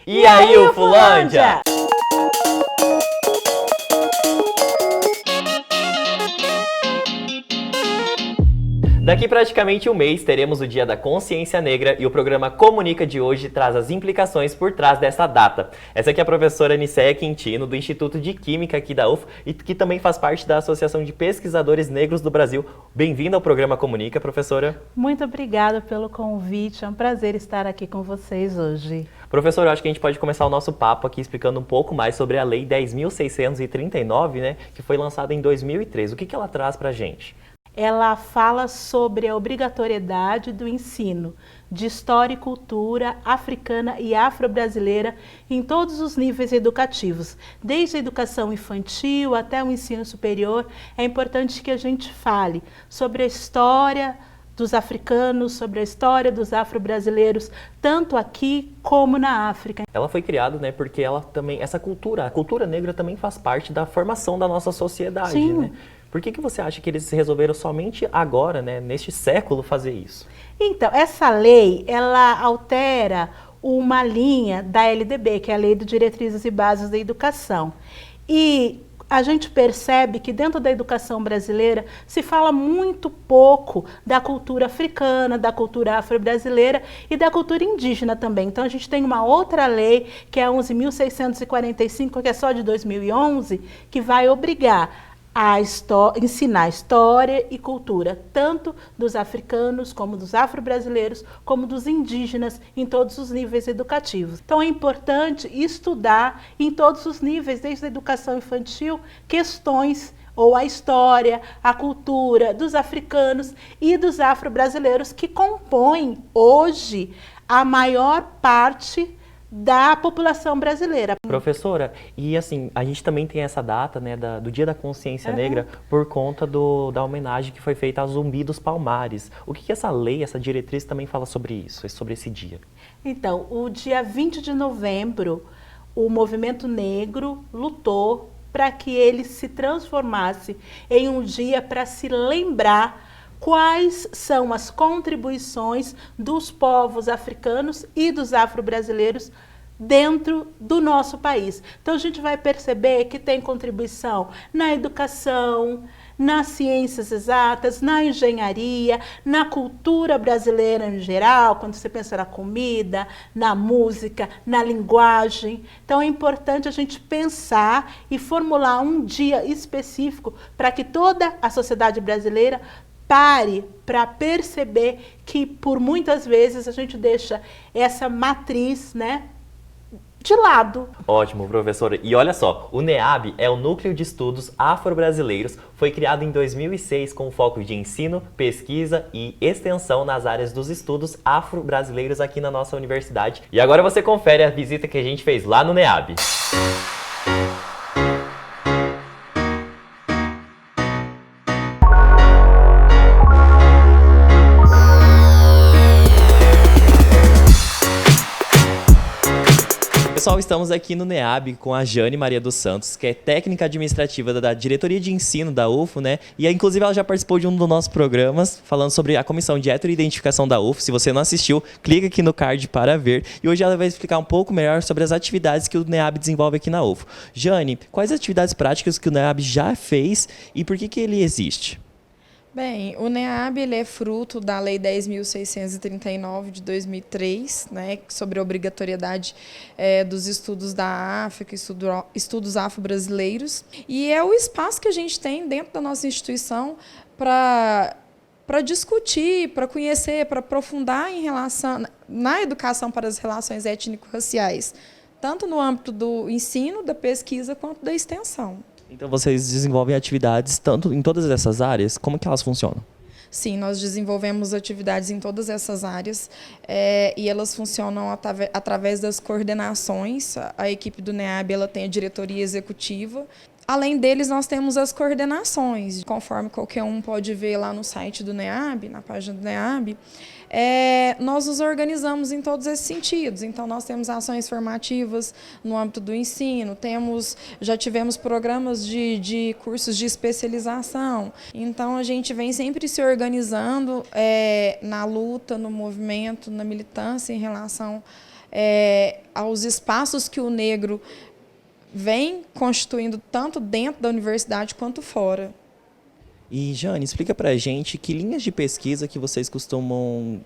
E aí, Ufulândia? Daqui praticamente um mês teremos o Dia da Consciência Negra e o programa Comunica de hoje traz as implicações por trás dessa data. Essa aqui é a professora Nicéia Quintino, do Instituto de Química aqui da UF e que também faz parte da Associação de Pesquisadores Negros do Brasil. Bem-vinda ao programa Comunica, professora. Muito obrigada pelo convite, é um prazer estar aqui com vocês hoje. Professor, eu acho que a gente pode começar o nosso papo aqui explicando um pouco mais sobre a Lei 10.639, né, que foi lançada em 2003. O que ela traz para a gente? Ela fala sobre a obrigatoriedade do ensino de história e cultura africana e afro-brasileira em todos os níveis educativos, desde a educação infantil até o ensino superior. É importante que a gente fale sobre a história dos africanos, sobre a história dos afro-brasileiros, tanto aqui como na África. Ela foi criada, né, porque ela também, a cultura negra também faz parte da formação da nossa sociedade, Sim. né? Por que você acha que eles resolveram somente agora, né, neste século, fazer isso? Então, essa lei, ela altera uma linha da LDB, que é a Lei de Diretrizes e Bases da Educação. E a gente percebe que dentro da educação brasileira se fala muito pouco da cultura africana, da cultura afro-brasileira e da cultura indígena também. Então a gente tem uma outra lei, que é a 11.645, que é só de 2011, que vai obrigar a ensinar história e cultura, tanto dos africanos, como dos afro-brasileiros, como dos indígenas, em todos os níveis educativos. Então é importante estudar em todos os níveis, desde a educação infantil, questões ou a história, a cultura dos africanos e dos afro-brasileiros, que compõem hoje a maior parte da população brasileira. Professora, e assim, a gente também tem essa data, né, do Dia da Consciência Negra por conta da homenagem que foi feita a Zumbi dos Palmares. O que essa lei, essa diretriz também fala sobre isso, sobre esse dia? Então, o dia 20 de novembro, o movimento negro lutou para que ele se transformasse em um dia para se lembrar quais são as contribuições dos povos africanos e dos afro-brasileiros dentro do nosso país. Então a gente vai perceber que tem contribuição na educação, nas ciências exatas, na engenharia, na cultura brasileira em geral, quando você pensa na comida, na música, na linguagem. Então é importante a gente pensar e formular um dia específico para que toda a sociedade brasileira pare para perceber que, por muitas vezes, a gente deixa essa matriz, né, de lado. Ótimo, professora. E olha só, o NEAB é o Núcleo de Estudos Afro-Brasileiros, foi criado em 2006 com foco de ensino, pesquisa e extensão nas áreas dos estudos afro-brasileiros aqui na nossa universidade. E agora você confere a visita que a gente fez lá no NEAB. Pessoal, estamos aqui no NEAB com a Jane Maria dos Santos, que é técnica administrativa da Diretoria de Ensino da UF, né? E inclusive ela já participou de um dos nossos programas falando sobre a Comissão de Heteroidentificação da UF. Se você não assistiu, clica aqui no card para ver. E hoje ela vai explicar um pouco melhor sobre as atividades que o NEAB desenvolve aqui na UF. Jane, quais atividades práticas que o NEAB já fez e por que ele existe? Bem, o NEAB ele é fruto da Lei 10.639 de 2003, né, sobre a obrigatoriedade dos estudos da África, estudos afro-brasileiros. E é o espaço que a gente tem dentro da nossa instituição para discutir, para conhecer, para aprofundar na educação para as relações étnico-raciais, tanto no âmbito do ensino, da pesquisa, quanto da extensão. Então vocês desenvolvem atividades tanto em todas essas áreas? Como que elas funcionam? Sim, nós desenvolvemos atividades em todas essas áreas e elas funcionam através das coordenações. A equipe do NEAB ela tem a diretoria executiva. Além deles, nós temos as coordenações. Conforme qualquer um pode ver lá no site do NEAB, na página do NEAB, nós nos organizamos em todos esses sentidos. Então, nós temos ações formativas no âmbito do ensino, já tivemos programas de cursos de especialização. Então, a gente vem sempre se organizando na luta, no movimento, na militância em relação aos espaços que o negro vem constituindo tanto dentro da universidade quanto fora. E, Jane, explica pra gente que linhas de pesquisa que vocês costumam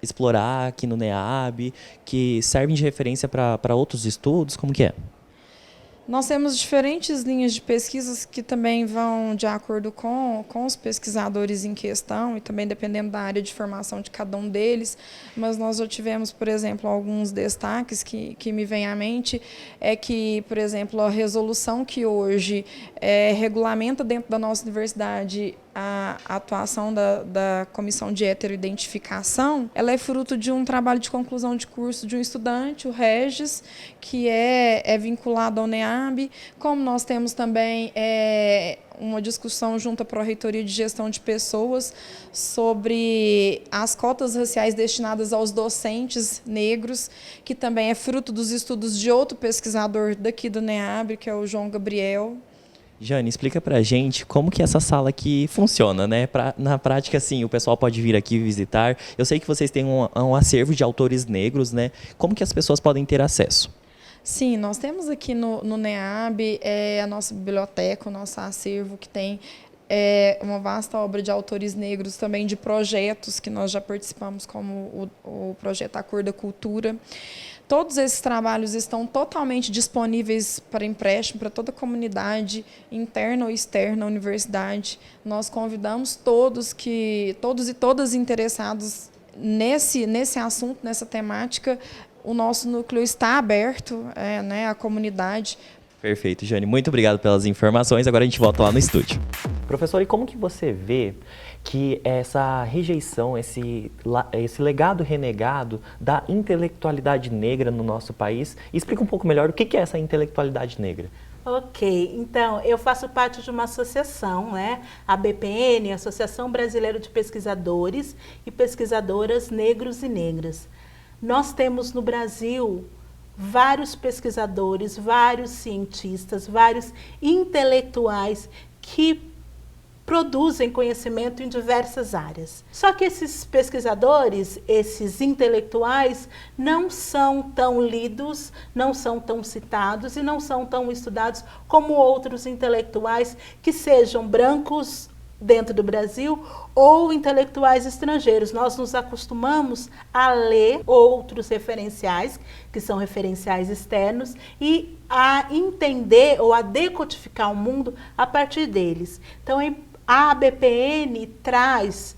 explorar aqui no NEAB, que servem de referência para outros estudos, como que é? Nós temos diferentes linhas de pesquisas que também vão de acordo com os pesquisadores em questão e também dependendo da área de formação de cada um deles, mas nós já tivemos, por exemplo, alguns destaques que me vêm à mente, é que, por exemplo, a resolução que hoje regulamenta dentro da nossa universidade a atuação da Comissão de Heteroidentificação, ela é fruto de um trabalho de conclusão de curso de um estudante, o Regis, que é vinculado ao NEAB, como nós temos também uma discussão junto à Pró-Reitoria de Gestão de Pessoas sobre as cotas raciais destinadas aos docentes negros, que também é fruto dos estudos de outro pesquisador daqui do NEAB, que é o João Gabriel. Jane, explica pra gente como que essa sala aqui funciona, né? Na prática, assim, o pessoal pode vir aqui visitar. Eu sei que vocês têm um acervo de autores negros, né? Como que as pessoas podem ter acesso? Sim, nós temos aqui no NEAB a nossa biblioteca, o nosso acervo, que tem uma vasta obra de autores negros, também de projetos que nós já participamos, como o projeto A Cor da Cultura. Todos esses trabalhos estão totalmente disponíveis para empréstimo para toda a comunidade, interna ou externa à universidade. Nós convidamos todos e todas interessados nesse assunto, nessa temática. O nosso núcleo está aberto, à comunidade. Perfeito, Jane. Muito obrigado pelas informações. Agora a gente volta lá no estúdio. Professor, e como que você vê que essa rejeição, esse legado renegado da intelectualidade negra no nosso país? E explica um pouco melhor o que é essa intelectualidade negra. Ok, então eu faço parte de uma associação, né? A BPN, Associação Brasileira de Pesquisadores e Pesquisadoras Negros e Negras. Nós temos no Brasil vários pesquisadores, vários cientistas, vários intelectuais que produzem conhecimento em diversas áreas. Só que esses pesquisadores, esses intelectuais, não são tão lidos, não são tão citados e não são tão estudados como outros intelectuais que sejam brancos dentro do Brasil ou intelectuais estrangeiros. Nós nos acostumamos a ler outros referenciais, que são referenciais externos, e a entender ou a decodificar o mundo a partir deles. Então, a ABPN traz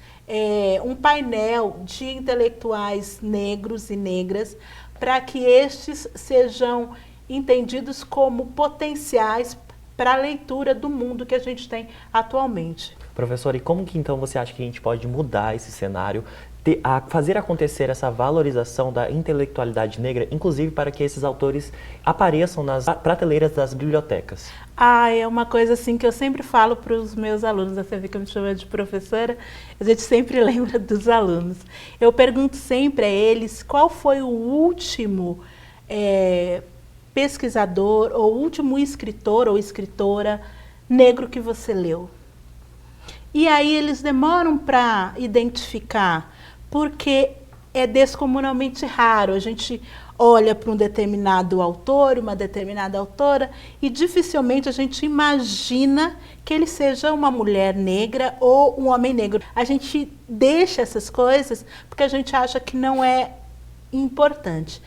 um painel de intelectuais negros e negras para que estes sejam entendidos como potenciais para a leitura do mundo que a gente tem atualmente. Professor, e como que então você acha que a gente pode mudar esse cenário, fazer acontecer essa valorização da intelectualidade negra, inclusive para que esses autores apareçam nas prateleiras das bibliotecas? É uma coisa assim que eu sempre falo para os meus alunos, você vê que eu me chamo de professora, a gente sempre lembra dos alunos. Eu pergunto sempre a eles qual foi o último pesquisador ou último escritor ou escritora negro que você leu. E aí eles demoram para identificar, porque é descomunalmente raro. A gente olha para um determinado autor, uma determinada autora, e dificilmente a gente imagina que ele seja uma mulher negra ou um homem negro. A gente deixa essas coisas porque a gente acha que não é importante.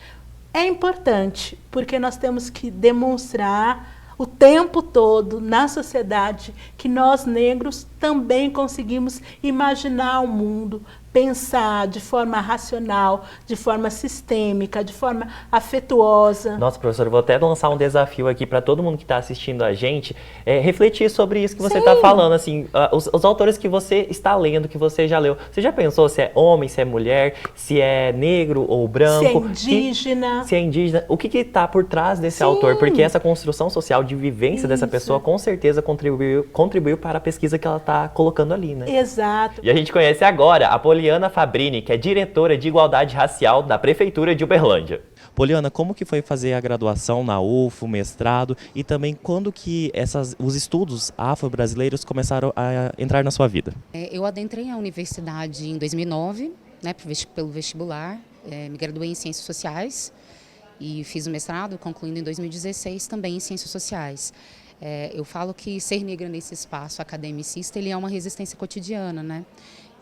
É importante, porque nós temos que demonstrar o tempo todo na sociedade que nós negros também conseguimos imaginar o mundo, pensar de forma racional, de forma sistêmica, de forma afetuosa. Nossa, professora, eu vou até lançar um desafio aqui para todo mundo que está assistindo a gente, refletir sobre isso que você está falando, assim, os autores que você está lendo, que você já leu. Você já pensou se é homem, se é mulher, se é negro ou branco? Se é indígena. Se é indígena. O que está por trás desse autor? Porque essa construção social de vivência dessa pessoa, com certeza, contribuiu para a pesquisa que ela está colocando ali, né? Exato. E a gente conhece agora a Poliana Fabrini, que é diretora de Igualdade Racial da Prefeitura de Uberlândia. Poliana, como que foi fazer a graduação na UFO, mestrado, e também quando que os estudos afro-brasileiros começaram a entrar na sua vida? Eu adentrei a universidade em 2009, né, pelo vestibular, me graduei em Ciências Sociais e fiz o mestrado, concluindo em 2016, também em Ciências Sociais. Eu falo que ser negra nesse espaço academicista, ele é uma resistência cotidiana, né?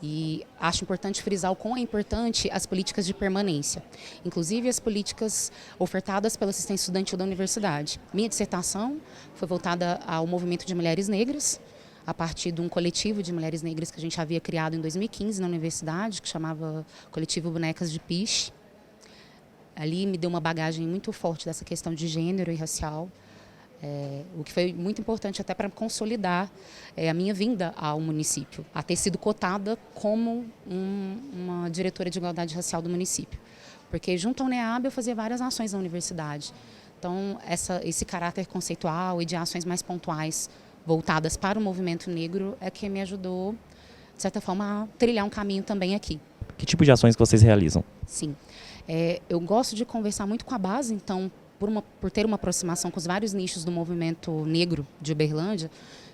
E acho importante frisar o quão é importante as políticas de permanência, inclusive as políticas ofertadas pela assistência estudantil da universidade. Minha dissertação foi voltada ao movimento de mulheres negras, a partir de um coletivo de mulheres negras que a gente havia criado em 2015 na universidade, que chamava Coletivo Bonecas de Piche. Ali me deu uma bagagem muito forte dessa questão de gênero e racial, o que foi muito importante até para consolidar a minha vinda ao município, a ter sido cotada como uma diretora de igualdade racial do município. Porque junto ao NEAB eu fazia várias ações na universidade. Então, esse caráter conceitual e de ações mais pontuais voltadas para o movimento negro é que me ajudou, de certa forma, a trilhar um caminho também aqui. Que tipo de ações que vocês realizam? Sim. Eu gosto de conversar muito com a base, então, por ter uma aproximação com os vários nichos do movimento negro de Uberlândia,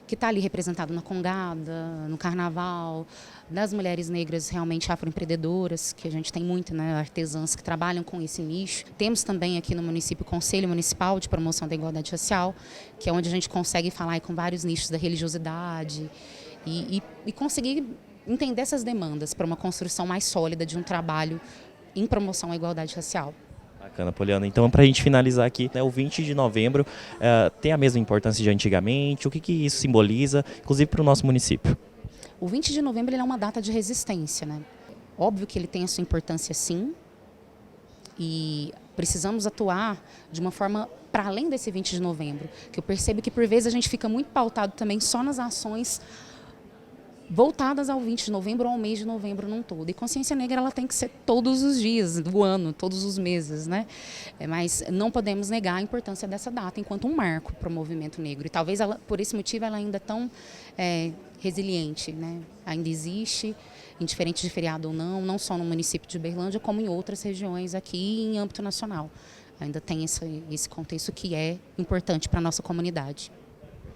que está ali representado na Congada, no Carnaval, das mulheres negras realmente afroempreendedoras, que a gente tem muito, né, artesãs que trabalham com esse nicho. Temos também aqui no município o Conselho Municipal de Promoção da Igualdade Racial, que é onde a gente consegue falar com vários nichos da religiosidade e conseguir entender essas demandas para uma construção mais sólida de um trabalho em promoção à igualdade racial. Bacana, Poliana. Então, para a gente finalizar aqui, né, o 20 de novembro tem a mesma importância de antigamente? O que isso simboliza, inclusive para o nosso município? O 20 de novembro ele é uma data de resistência, né? Óbvio que ele tem a sua importância, sim, e precisamos atuar de uma forma para além desse 20 de novembro, que eu percebo que por vezes a gente fica muito pautado também só nas ações voltadas ao 20 de novembro ou ao mês de novembro num todo. E consciência negra ela tem que ser todos os dias do ano, todos os meses, né? Mas não podemos negar a importância dessa data enquanto um marco para o movimento negro. E talvez por esse motivo ela ainda é tão resiliente, né? Ainda existe, indiferente de feriado ou não só no município de Uberlândia, como em outras regiões aqui e em âmbito nacional. Ainda tem esse contexto que é importante para a nossa comunidade.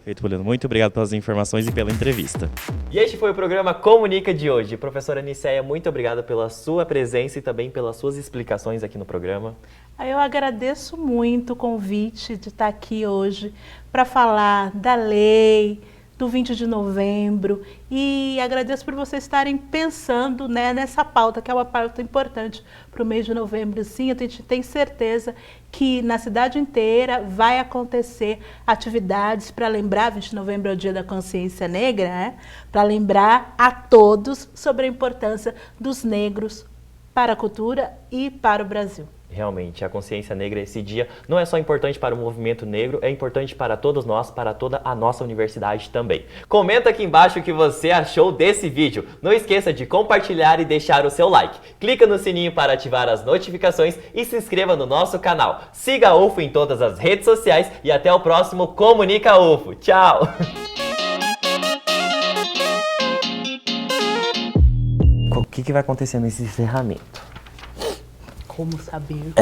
Perfeito, Poliana. Muito obrigado pelas informações e pela entrevista. E este foi o programa Comunica de hoje. Professora Nicéia, muito obrigado pela sua presença e também pelas suas explicações aqui no programa. Eu agradeço muito o convite de estar aqui hoje para falar da lei, do 20 de novembro, e agradeço por vocês estarem pensando, né, nessa pauta, que é uma pauta importante para o mês de novembro. Sim, a gente tem certeza que na cidade inteira vai acontecer atividades para lembrar, 20 de novembro é o Dia da Consciência Negra, né, para lembrar a todos sobre a importância dos negros para a cultura e para o Brasil. Realmente, a consciência negra, esse dia, não é só importante para o movimento negro, é importante para todos nós, para toda a nossa universidade também. Comenta aqui embaixo o que você achou desse vídeo. Não esqueça de compartilhar e deixar o seu like. Clica no sininho para ativar as notificações e se inscreva no nosso canal. Siga a UFO em todas as redes sociais e até o próximo Comunica UFO. Tchau! O que vai acontecer nesse encerramento? Como saber?